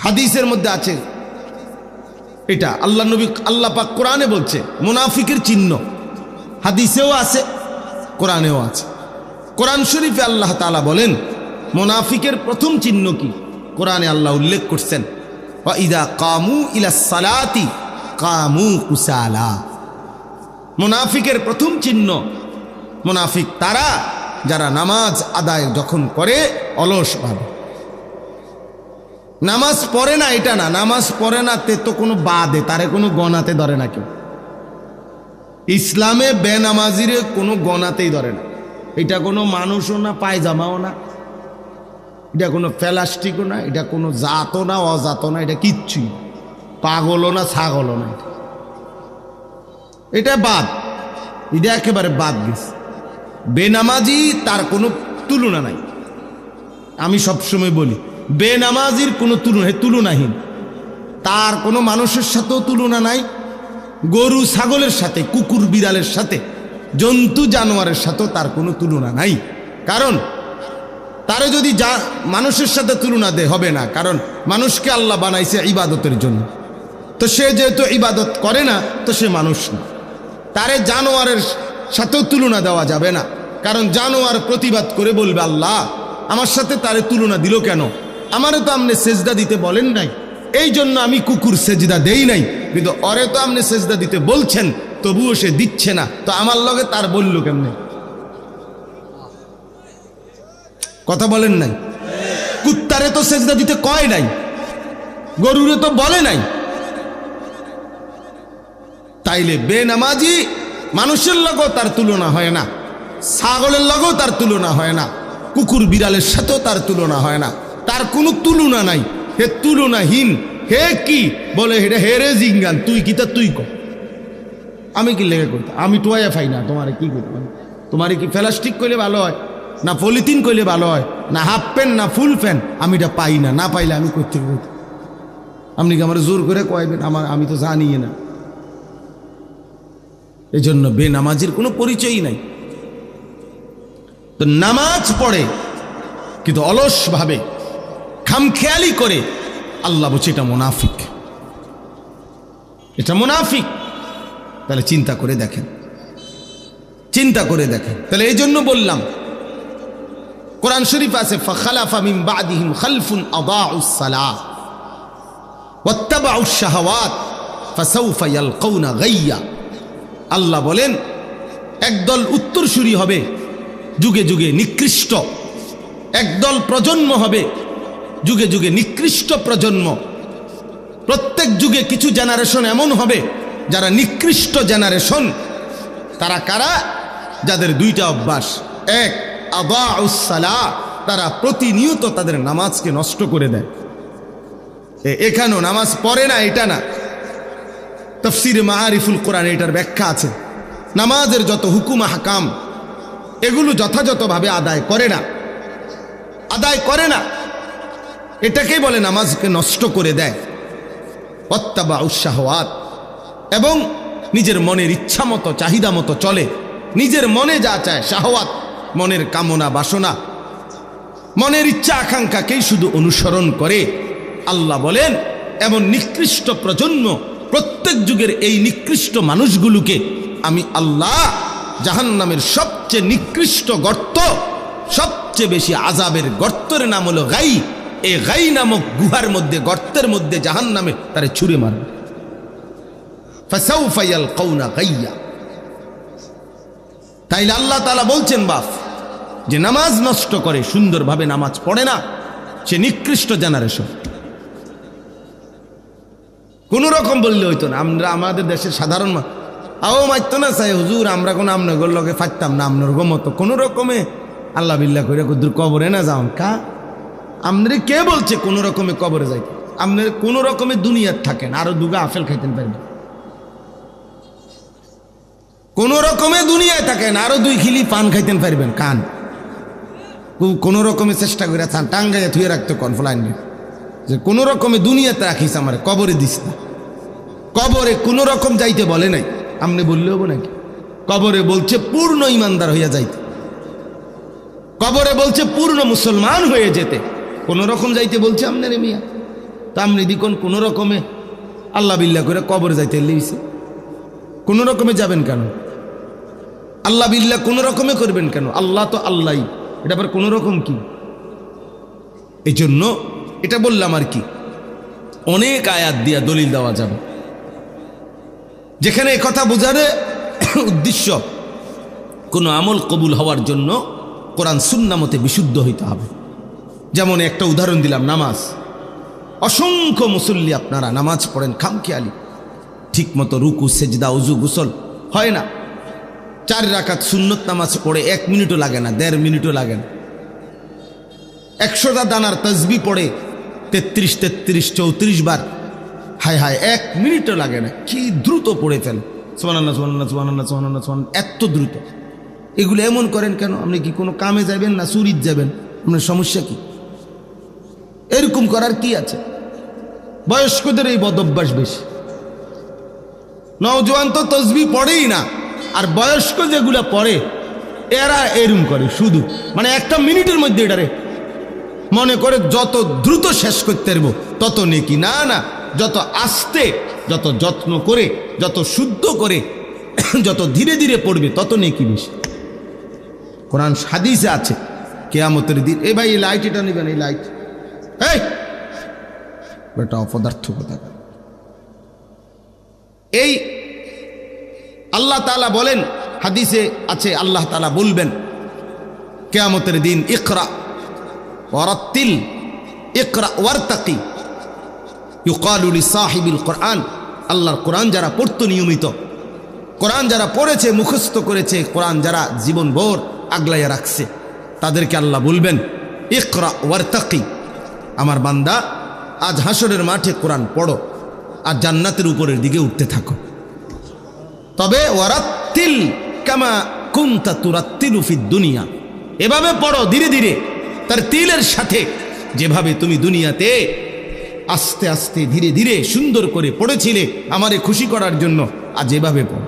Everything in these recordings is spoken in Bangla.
হাদিসের মধ্যে আছে এটা, আল্লাহ নবী আল্লাহ পাক কোরআনে বলছে মুনাফিকের চিহ্ন, হাদিসেও আছে কোরআনেও আছে। কোরআন শরীফে আল্লাহ তাআলা বলেন মুনাফিকের প্রথম চিহ্ন কি, কোরআনে আল্লাহ উল্লেখ করছেন ওয়া ইযা কামু ইলাস সালাতি কামু কুসালা। মুনাফিকের প্রথম চিহ্ন, মুনাফিক তারা যারা নামাজ আদায় যখন করে অলসভাবে। নামাজ পড়ে না এটা না, নামাজ পড়ে না তে তো কোনো বাদে তারে কোনো গণাতে ধরে না কেউ। ইসলামে বেনামাজিরে কোনো গণাতেই ধরে না। এটা কোনো মানুষও না, পায়জামাও না, এটা কোনো প্লাস্টিকও না, এটা কোনো জাতও না, অজাতও না, এটা কিচ্ছুই, পাগলও না, ছাগলও না, এটা বাদ, এটা একেবারে বাদ গেছে। বেনামাজি তার কোনো তুলনা নাই। আমি সবসময় বলি বেনামাজির কোনো তুলনাহীন, তার কোনো মানুষের সাথেও তুলনা নাই, গরু ছাগলের সাথে, কুকুর বিড়ালের সাথে, জন্তু জানোয়ারের সাথেও তার কোনো তুলনা নাই। কারণ তারে যদি মানুষের সাথে তুলনা দে হবে না, কারণ মানুষকে আল্লাহ বানাইছে ইবাদতের জন্য। তো সে যেহেতু ইবাদত করে না তো সে মানুষ না। তারে জানোয়ারের সাথেও তুলনা দেওয়া যাবে না, কারণ জানোয়ার প্রতিবাদ করে বলবে আল্লাহ আমার সাথে তারে তুলনা দিল কেন, আমারে তো আপনি সেজদা দিতে বলেন নাই, এই জন্য আমি কুকুর সেজদা দেই নাই, কিন্তু ওরে তো আপনি সেজদা দিতে বলছেন তবুও সে দিচ্ছে না, তো আমার লগে তার বলল কেমনে? কথা বলেন নাই? কুত্তারে তো সেজদা দিতে কয় নাই, গরুরে তো বলে নাই। তাইলে বেনামাজি মানুষের লগেও তার তুলনা হয় না, ছাগলের লগেও তার তুলনা হয় না, কুকুর বিড়ালের সাথেও তার তুলনা হয় না, তার কোনো তুলনা নাই। হে তুলনাহীন, হে কি বলে হেটা হেরে জিঙ্গান, তুই কি তা তুই কর, আমি কি লেগে করতে, আমি টোয়া পাই না, তোমারে কি করতে, তোমারে কি প্লাস্টিক করলে ভালো হয় না পলিথিন করলে ভালো হয় না হাফ প্যান্ট না ফুল প্যান্ট, আমি এটা পাই না, না পাইলে আমি করতে করতে আপনি কি আমার জোর করে কয়বেন, আমি তো জানি না। এই জন্য বেনামাজির কোনো পরিচয়ই নাই। তো নামাজ পড়ে কিন্তু অলসভাবে খামখেয়ালি করে, আল্লাহ বলছে এটা মুনাফিক, এটা মুনাফিক। তাহলে চিন্তা করে দেখেন, চিন্তা করে দেখেন। তাহলে এই জন্য বললাম কোরআন শরীফ আছে ফাখালাফা মিন বাদিহিম খালফুন আদাউস সালাহ ওয়াত্তাবাউশ শাহাওয়াত ফাসাউফা ইয়ালকাউনা গাইয়া। আল্লাহ বলেন একদল উত্তরসূরি হবে যুগে যুগে নিকৃষ্ট, একদল প্রজন্ম হবে যুগে যুগে নিকৃষ্ট প্রজন্ম। প্রত্যেক যুগে কিছু জেনারেশন এমন হবে যারা নিকৃষ্ট জেনারেশন। তারা কারা? যাদের দুইটা অভ্যাস, এক আদাউস সালাহ, তারা প্রতিনিয়ত তাদের নামাজকে নষ্ট করে দেয়। এখানেও নামাজ পড়ে না এটা না, তাফসীরে মাআরিফুল কোরআন এটার ব্যাখ্যা আছে। নামাজের যত হুকুম আহকাম এগুলো যথাযথভাবে আদায় করে না, আদায় করে না, এটাকেই বলে নামাজকে নষ্ট করে দেয়। ওয়াত্তাবাউশ শাহাওয়াত, এবং নিজের মনের ইচ্ছা মতো চাহিদা মতো চলে, নিজের মনে যা চায়, শাহওয়াত মনের কামনা বাসনা, মনের ইচ্ছা আকাঙ্ক্ষাকেই শুধু অনুসরণ করে। আল্লাহ বলেন এমন নিকৃষ্ট প্রজন্ম, প্রত্যেক যুগের এই নিকৃষ্ট মানুষগুলোকে আমি আল্লাহ জাহান্নামের সবচেয়ে নিকৃষ্ট গর্ত, সবচেয়ে বেশি আযাবের গর্তের নাম হলো গাই, এই গাই নামক গুহার মধ্যে, গর্তের মধ্যে জাহান্নামে তারে ছুঁড়ে মারবে। ফাসাউফা ইয়ালকাউনা গাইয়া। তাইলে আল্লাহ তাআলা বলছেন বাপ যে নামাজ নষ্ট করে, সুন্দরভাবে নামাজ পড়ে না, সে নিকৃষ্ট জেনারেশন। কোন রকম বললে হইতো না, আমরা আমাদের দেশের সাধারণ আও মাইতো না চাই হুজুর, আমরা কোনো আপনার লগে ফাটতাম না, আপনার মতো কোনো রকমে আল্লাহ বিল্লাহ করে কুদুর কবরে না যাও কা। আপনার কে বলছে কোনো রকমে কবরে যাইতে? আপনার কোনো রকমে দুনিয়ার থাকেন, আরো দুগা আপেল খাইতেন পারবেন, কোন রকমে দুনিয়ায় থাকেন, আরো 2 খিলি পান খাইতেন পারবেন। কান কোন রকমে চেষ্টা করে টাঙ্গাইয়া থুয়ে রাখতে কনফলাইন যে কোন রকমে দুনিয়াতে রাখিস, আমার কবরে দিস না। কবরে কোন রকম যাইতে বলে নাই, আপনি বললে হবো নাকি? কবরে বলছে পূর্ণ ইমানদার হইয়া যাইতে, কবরে বলছে পূর্ণ মুসলমান হয়ে যেতে, কোন রকম যাইতে বলছে আপনার মিয়া। তা আপনি দিকন কোনো রকমে আল্লাহ বিল্লাহ করে কবর যাইতে লেগেছে, কোনো রকমে যাবেন কেন? আল্লাহ বিল্লাহ কোনো রকমে করবেন কেন? আল্লাহ তো আল্লাহই, এটা আবার কোনো রকম কি? এই জন্য এটা বললাম আর কি, অনেক আয়াত দিয়া দলিল দেওয়া যাবে, যেখানে কথা বোঝার উদ্দেশ্য কোনো আমল কবুল হওয়ার জন্য কোরআন সুন্নাহ মতে বিশুদ্ধ হইতে হবে। যেমন একটা উদাহরণ দিলাম, নামাজ। অসংখ্য মুসল্লি আপনারা নামাজ পড়েন খামখেয়ালি, ঠিক মতো রুকু সেজদা উজু গোসল হয় না। 4 রাকাত সুন্নত নামাজ পড়ে 1 মিনিটও লাগে না, 1.5 মিনিটও লাগে না। 100টা দানার তসবিহ পড়ে 33, 34 বার, হায় হায় 1 মিনিটও লাগে না। কি দ্রুত পড়ে ফেল, সুবহানাল্লাহ সুবহানাল্লাহ সুবহানাল্লাহ সুবহানাল্লাহ সুবহানাল্লাহ, এত দ্রুত। এগুলো এমন করেন কেন? আপনি কি কোনো কামে যাবেন না চুরিত যাবেন? আপনার সমস্যা কি? এরকম করার কি আছে? বয়স্কদের এই বদভ্যাস বেশি। নওজোয়ান তো তসবিহ পড়েই না, আর বয়স্ক যেগুলা পড়ে এরা এরকম করে শুধু, মানে 1 মিনিটের মধ্যে এটারে মনে করে যত দ্রুত শেষ করতে পারবো তত নেকি। না না, যত আস্তে, যত যত্ন করে, যত শুদ্ধ করে, যত ধীরে ধীরে পড়বে তত নেকি বেশি। কোরআন হাদিসে আছে কিয়ামতের দিন, এ ভাই এই লাইট এটা নেবেন, এই লাইট, এই বেটা অপদার্থ কথা। এই আল্লাহ তাআলা বলেন, হাদিসে আছে আল্লাহ তাআলা বলবেন কিয়ামতের দিন, ইকরা ওয়ারাত্তিল ইকরা ওয়ারতাকি ইউকালু লিসাহিবিল কোরআন। আল্লাহর কোরআন যারা পড়তো নিয়মিত, কোরআন যারা পড়েছে, মুখস্থ করেছে, কোরআন যারা জীবনভর আগলাইয়া রাখছে, তাদেরকে আল্লাহ বলবেন ইকরা ওয়ারতাকি, আমার বান্দা আজ হাসরের মাঠে কোরআন পড়ো আর জান্নাতের উপরের দিকে উঠতে থাকো। তবে ওয়ারাত্তিল কামা কুনতা তুরাত্তিলু ফিদ দুনিয়া, এভাবে পড়ো ধীরে ধীরে, তার তিলের সাথে, যেভাবে তুমি দুনিয়াতে আস্তে আস্তে ধীরে ধীরে সুন্দর করে পড়েছিলে আমারে খুশি করার জন্য, আজ এভাবে পড়ো।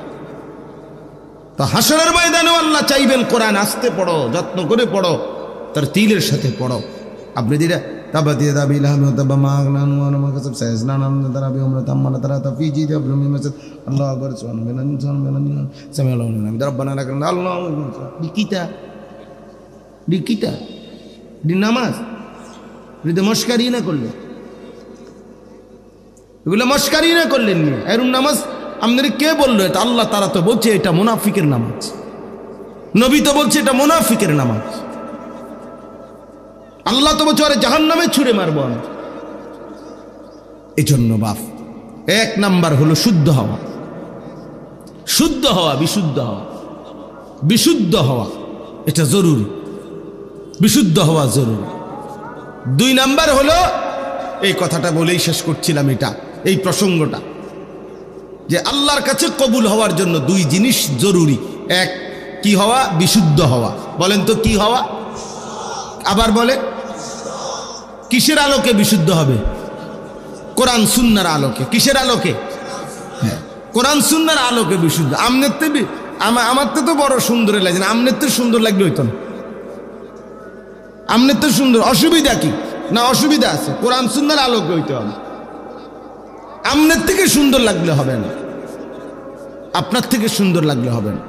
তো হাসরের ময়দানে আল্লাহ চাইবেন কোরআন আস্তে পড়ো, যত্ন করে পড়ো, তার তিলের সাথে পড়ো। আপনি দিরা তাবাতি তাবিলাহু তাবামাগনান ওয়া মাকাসাব সাইজনান তারাবি উমরা তামানা তারাতা ফি জিদি আবরুমি মাসাদ আল্লাহু আকবার সুবহানাল্লাহ সামিআল্লাহু লিমান রাব্বানা লাকাল আল্লাহু বিকিতা বিকিতা দি নামাজ যদি মস্কারি না করলে, এগুলো মস্কারি না করলেন নিয়ে এরকম নামাজ আপনাদের কে বললো? এটা আল্লাহ তারা তো বলছে এটা মুনাফিকের নামাজ, নবী তো বলছে এটা মুনাফিকের নামাজ, আল্লাহ তো বলছে আরে জাহান্নামে ছুঁড়ে মারবো আমি। এই জন্য বাপ 1 নাম্বার হলো শুদ্ধ হওয়া, শুদ্ধ হওয়া, বিশুদ্ধ হওয়া, বিশুদ্ধ হওয়া এটা জরুরি, বিশুদ্ধ হওয়া জরুরি। 2 নাম্বার হলো, এই কথাটা বলেই শেষ করছিলাম, এটা এই প্রসঙ্গটা, যে আল্লাহর কাছে কবুল হওয়ার জন্য 2 জিনিস জরুরি। 1 কি হওয়া? বিশুদ্ধ হওয়া। বলেন তো কি হওয়া? আবার বলে, কিসের আলোকে বিশুদ্ধ হবে? কোরআন সুন্নাহর আলোকে। কিসের আলোকে? হ্যাঁ, কোরআন সুন্নাহর আলোকে বিশুদ্ধ। আমার তো বড় সুন্দর লাগে না, আমনের তো সুন্দর লাগলে হইতো না, আমনের তো সুন্দর, অসুবিধা কি? না অসুবিধা আছে, কোরআন সুন্নাহর আলোকে হইতে হবে। আমনের থেকে সুন্দর লাগলে হবে না, আপনার থেকে সুন্দর লাগলে হবে না।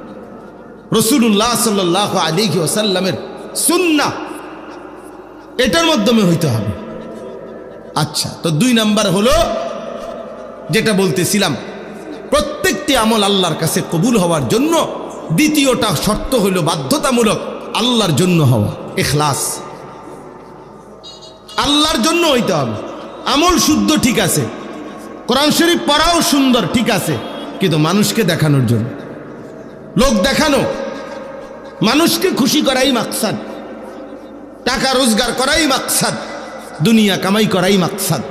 রাসূলুল্লাহ সাল্লাল্লাহু আলাইহি ওয়াসাল্লামের সুন্নাহ এটার মাধ্যমে হইতে হবে। আচ্ছা, তো 2 নাম্বার হলো যেটা বলতেছিলাম, প্রত্যেকটি আমল আল্লাহর কাছে কবুল হওয়ার জন্য 2টা শর্ত হলো বাধ্যতামূলক, আল্লাহর জন্য হওয়া, ইখলাস। আল্লাহর জন্য হইতে হবে। আমল শুদ্ধ ঠিক আছে, কোরআন শরীফ পড়াও সুন্দর ঠিক আছে, কিন্তু মানুষকে দেখানোর জন্য, লোক দেখানো, মানুষকে খুশি করাই মাকসাদ, টাকা রোজগার করাই মাকসাদ, দুনিয়া কামাই করাই মাকসাদ।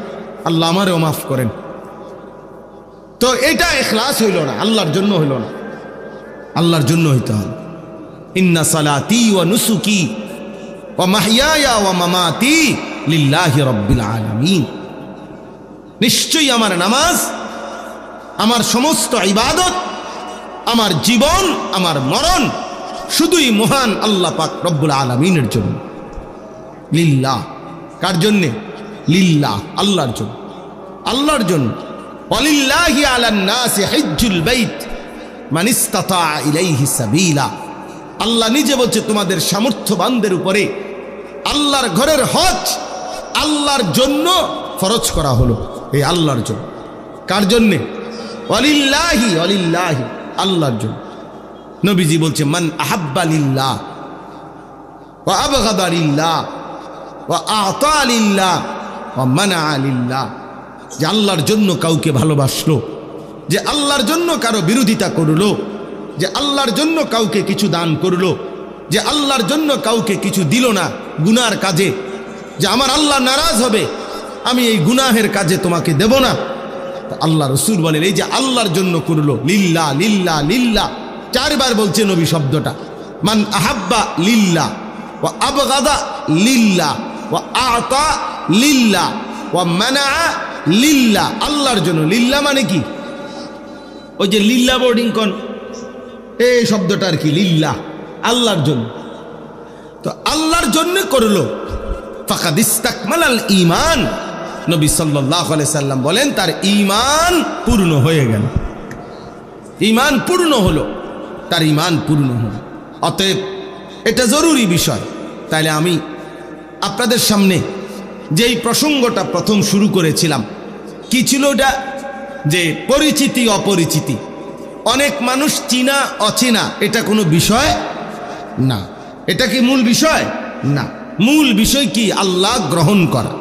আল্লাহ আমারও মাফ করেন। তো এটা ইখলাস হইল না, আল্লাহর জন্য হইল না, আল্লাহর জন্য হইতে হবে। ইন্না সালাতি ওয়া নুসুকি ওয়া মাহইয়ায়া ওয়া মামাতি লিল্লাহি রাব্বিল আলামিন, নিশ্চয়ই আমার নামাজ, আমার সমস্ত ইবাদত, আমার জীবন, আমার মরণ শুধুই মহান আল্লাহ পাক রব্বুল আলামিনের জন্য। লিল্লাহ, কার জন্যে? লিল্লাহ, আল্লাহর জন্য। আল্লাহর জন্য। ওয়ালিল্লাহি আলান নাসি হিজ্জুল বাইত মান ইসতাতা ইলাইহি সাবিলা। আল্লাহ নিজে বলছে তোমাদের সামর্থ্যবানদের উপরে আল্লাহর ঘরের হজ আল্লাহর জন্য ফরজ করা হলো। এই আল্লাহর জন্য। কার জন্যে? ওয়ালিল্লাহি, ওয়ালিল্লাহি, আল্লাহর জন্য। নবীজি বলছে মান আহাব্বা লিল্লাহ ওয়া আবগাদা লিল্লাহ ওয়া আ'তা লিল্লাহ ওয়া মানা লিল্লাহ। যে আল্লাহর জন্য কাউকে ভালোবাসলো, যে আল্লাহর জন্য কারো বিরোধিতা করলো, যে আল্লাহর জন্য কাউকে কিছু দান করলো, যে আল্লাহর জন্য কাউকে কিছু দিল না গুনার কাজে, যে আমার আল্লাহ নারাজ হবে, আমি এই গুনাহের কাজে তোমাকে দেব না। আল্লাহ রসুল বলেন এই যে আল্লাহর জন্য করলো, লিল্লাহ লিল্লাহ লিল্লাহ, 4 বার বলছে নবী শব্দটা। মান আহাব্বা লিল্লাহ ওয়া আবগাদা লিল্লাহ ওয়া আ'তা লিল্লাহ ওয়া মানা লিল্লাহ। আল্লাহর জন্য। লিল্লাহ মানে কি? ওই যে লিল্লাহ বোর্ডিং কোন এই শব্দটা আর কি, লিল্লাহ, আল্লাহর জন্য। তো আল্লাহর জন্য করলো, ফাকাদ ইস্তাকমালাল ঈমান। নবী সাল্লাল্লাহু আলাইহি সাল্লাম বলেন তার ঈমান পূর্ণ হয়ে গেল। ঈমান পূর্ণ হলো, তার ঈমান পূর্ণ হলো। অতএব এটা জরুরি বিষয়। তাইলে আমি আপনাদের সামনে যেই প্রসঙ্গটা প্রথম শুরু করেছিলাম, কি ছিল ওটা? যে পরিচিতি অপরিচিতি। অনেক মানুষ চিনা অচেনা, এটা কোনো বিষয় না। এটা কি মূল বিষয়? না। মূল বিষয় কি? আল্লাহ গ্রহণ করা।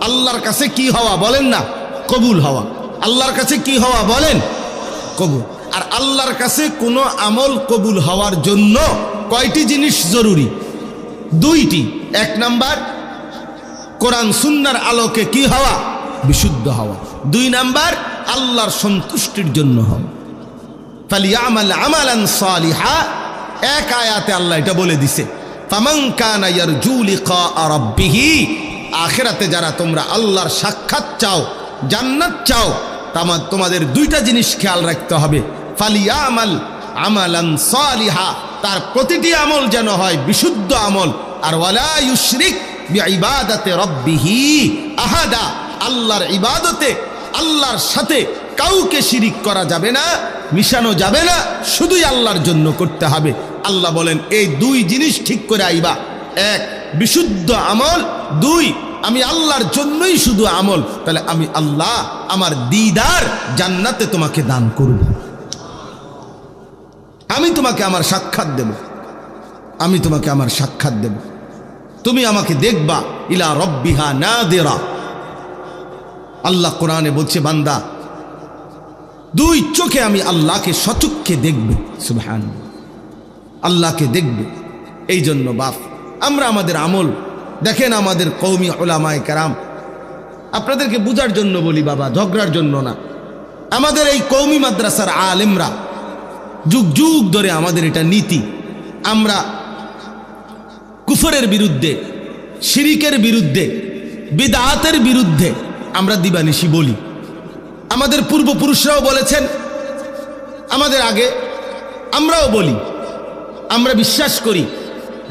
আল্লাহর কাছে কি হওয়া বলেন না? কবুল হওয়া। আল্লাহর কাছে কি হওয়া বলেন? কবুল। আর আল্লাহর কাছে কোনো আমল কবুল হওয়ার জন্য কয়টি জিনিস জরুরি? 2টি। 1 নাম্বার, কোরআন সুন্নাহর আলোকে কি হওয়া? বিশুদ্ধ হওয়া। 2 নাম্বার, আল্লাহর সন্তুষ্টির জন্য হওয়া। ফালিয়ামাল আমালান সালিহা। 1 আয়াতে আল্লাহ এটা বলে দিছে, ফামান কানা ইয়ারজু লিকা রাব্বিহি। আখিরাতে যারা তোমরা আল্লাহর সাক্ষাৎ চাও, জান্নাত চাও, তোমাদের 2টা জিনিস খেয়াল রাখতে হবে। ফালিয়ামাল আমালান সালিহা, তার প্রতিটি আমল যেন হয় বিশুদ্ধ আমল। আর ওয়ালা ইউশরিক বিইবাদাতি রাব্বিহি আহাদা, আল্লাহর ইবাদতে আল্লাহর সাথে কাউকে শিরিক করা যাবে না, মিশানো যাবে না, শুধুই আল্লাহর জন্য করতে হবে। আল্লাহ বলেন এই 2 জিনিস ঠিক করে আইবা। 1 বিশুদ্ধ আমল, 2 আমি আল্লাহর জন্যই শুধু আমল। তাহলে আমি আল্লাহ আমার দিদার জান্নাতে তোমাকে দান করব। আমি তোমাকে আমার সাক্ষাৎ দেব, আমি তোমাকে আমার সাক্ষাৎ দেব, তুমি আমাকে দেখবা। ইলা রব্বিহা নাদিরা। আল্লাহ কোরআনে বলছে বান্দা 2 চোখে আমি আল্লাহকে সচক্ষে দেখবে। সুবহানাল্লাহ, আল্লাহকে দেখবে। এই জন্য বাপ আমরা আমাদের আমল দেখেন, আমাদের কওমি উলামায়ে কেরাম, আপনাদেরকে বুঝার জন্য বলি বাবা, ঝগড়ার জন্য না। আমাদের এই কওমি মাদ্রাসার আলেমরা যুগ যুগ ধরে আমাদের এটা নীতি, আমরা কুফরের বিরুদ্ধে, শিরিকের বিরুদ্ধে, বিদআতের বিরুদ্ধে আমরা দিবানিশি বলি। আমাদের পূর্বপুরুষরাও বলেছেন, আমাদের আগে আমরাও বলি। আমরা বিশ্বাস করি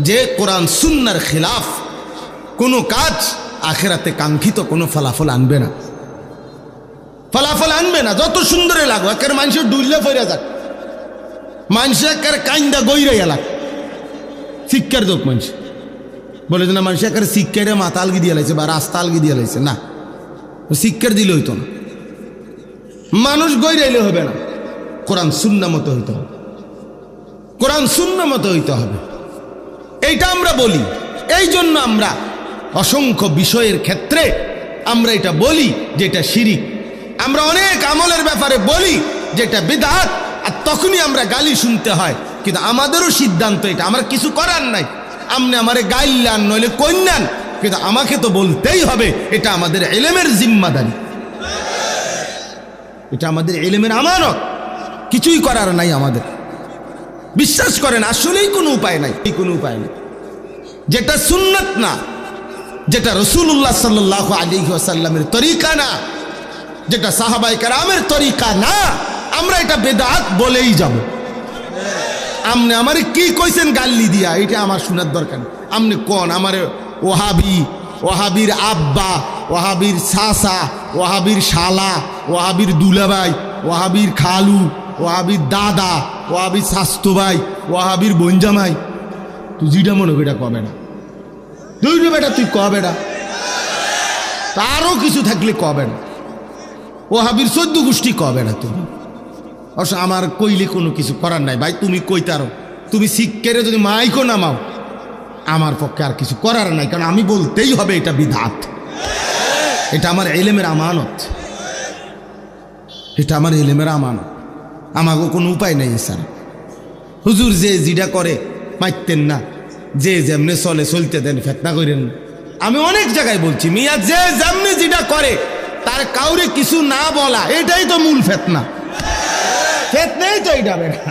যে কোরআন সুন্নাহর খিলাফ কোনো কাজ আখিরাতে কাঙ্ক্ষিত কোনো ফলাফল আনবে না। ফলাফল আনবে না, যত সুন্দরে লাগো। একের মানুষের ডুইলে ফেরা যাক, মানুষ একের কাইন্দা গইরাইয়া লাগ, শিক্ষার দোক মানুষ বলে যে না, মানুষ একের শিক্ষারে মাথা আলগি দিয়ে লাইছে বা রাস্তা আলগি দিয়ে লাইছে। না, শিক্ষার দিলে হইতো না, মানুষ গইরাইলে হবে না, কোরআন সুন্নাহ মতো হইতে হবে, কোরআন সুন্নাহ মতো হইতে হবে। এইটা আমরা বলি। এই জন্য আমরা অসংখ্য বিষয়ের ক্ষেত্রে আমরা এটা বলি যে এটা শিরিক। আমরা অনেক আমলের ব্যাপারে বলি যে এটা বিদআত, আর তখনই আমরা গালি শুনতে হয়। কিন্তু আমাদেরও সিদ্ধান্ত এটা, আমার কিছু করার নাই। আপনি আমারে গাইলান নইলে কইনান, কিন্তু আমাকে তো বলতেই হবে। এটা আমাদের ইলমের জিম্মাদারি, এটা আমাদের ইলমের আমানত। কিছুই করার নাই আমাদের। বিশ্বাস করেন আসলেই কোনো উপায় নাই, কোনো উপায় নেই। যেটা সুন্নাত না, যেটা রাসূলুল্লাহ সাল্লাল্লাহু আলাইহি ওয়াসাল্লামের তরিকা না, যেটা সাহাবায়ে কেরামের তরিকা না, আমরা এটা বেদাত বলেই যাব। আপনি আমারে কি কইছেন গাল্লি দিয়া, এটা আমার শোনার দরকার নেই। আপনি কোন আমারে ওহাবি, ওহাবির আব্বা, ওয়াহাবির চাচা, ওয়াহাবির শালা, ওয়াহাবির দুলাভাই, ওয়াহাবির খালু, ওয়াহাবির দাদা, ওয়াহাবির স্বাস্থ্য ভাই, ওয়াহাবির বঞ্জামাই, তুই যেটা মনে করি এটা কবে না, তুই বেটা তুই কবে না, তারও কিছু থাকলে কবে না, ওয়াহাবির 14 গোষ্ঠী কবে না তুমি। অবশ্য আমার কইলে কোনো কিছু করার নাই ভাই, তুমি কইতারো, তুমি শিক্ষেরে যদি মাইকো নামাও আমার পক্ষে আর কিছু করার নাই, কারণ আমি বলতেই হবে এটা বিধাত, এটা আমার এলেমের আমানত, এটা আমার এলেমের আমানত, আমাকে কোনো উপায় নেই স্যার। হুজুর যে যেটা করে মাইতেন না, যে যেমনে চলে চলতে দেন, ফেতনা করেন। আমি অনেক জায়গায় বলছি মিয়া যে যেমনে যেটা করে তার কাউরে কিছু না বলা, এটাই তো মূল ফেতনা, ফেতনাই তো এইটা বেটা।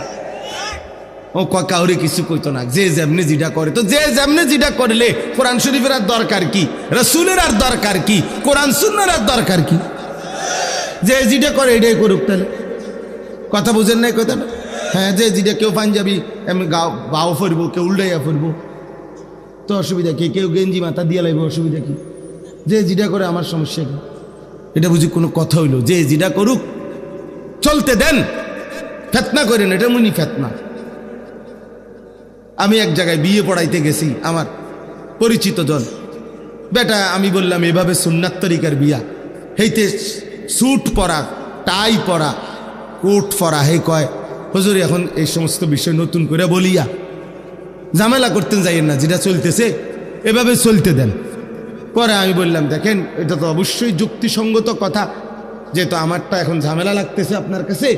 ও কাউরে কিছু কইতো না, যে যেমনে যেটা করে, তো যে যেমনে যেটা করলে কোরআন শরীফের আর দরকার কি, রাসূলের আর দরকার কি, কোরআন সুন্নাহর আর দরকার কি? যে যেটা করে এটাই করুক তাহলে। কথা বুঝেন নাই কথা না? হ্যাঁ, যে যেটা, কেউ পাঞ্জাবি এমনি বাও ফরবো, কেউ উল্টাইয়া ফরবো, তো অসুবিধা কি? কেউ গেঞ্জি মাথা দিয়ে লাগবে, অসুবিধা কি? যে যেটা করে আমার সমস্যা কি? এটা বুঝি কোনো কথা হইলো? যে যেটা করুক চলতে দেন, ফেতনা করেন, এটা মুনি ফেতনা। আমি এক জায়গায় বিয়ে পড়াইতে গেছি, আমার পরিচিত জন বেটা, আমি বললাম এভাবে সুন্নাত তরিকার বিয়া, হেইতে স্যুট পরা, টাই পরা, কোট পরা, হে কয় হুজুর এখন এই সমস্ত বিষয় নতুন করে বলিয়া ঝামেলা করতেন যাইয়েন না, যেটা চলতেছে এভাবে চলতে দেন। পরে আমি বললাম দেখেন এটা তো অবশ্যই যুক্তিসঙ্গত কথা, যেহেতু আমারটা এখন ঝামেলা লাগতেছে আপনার কাছে,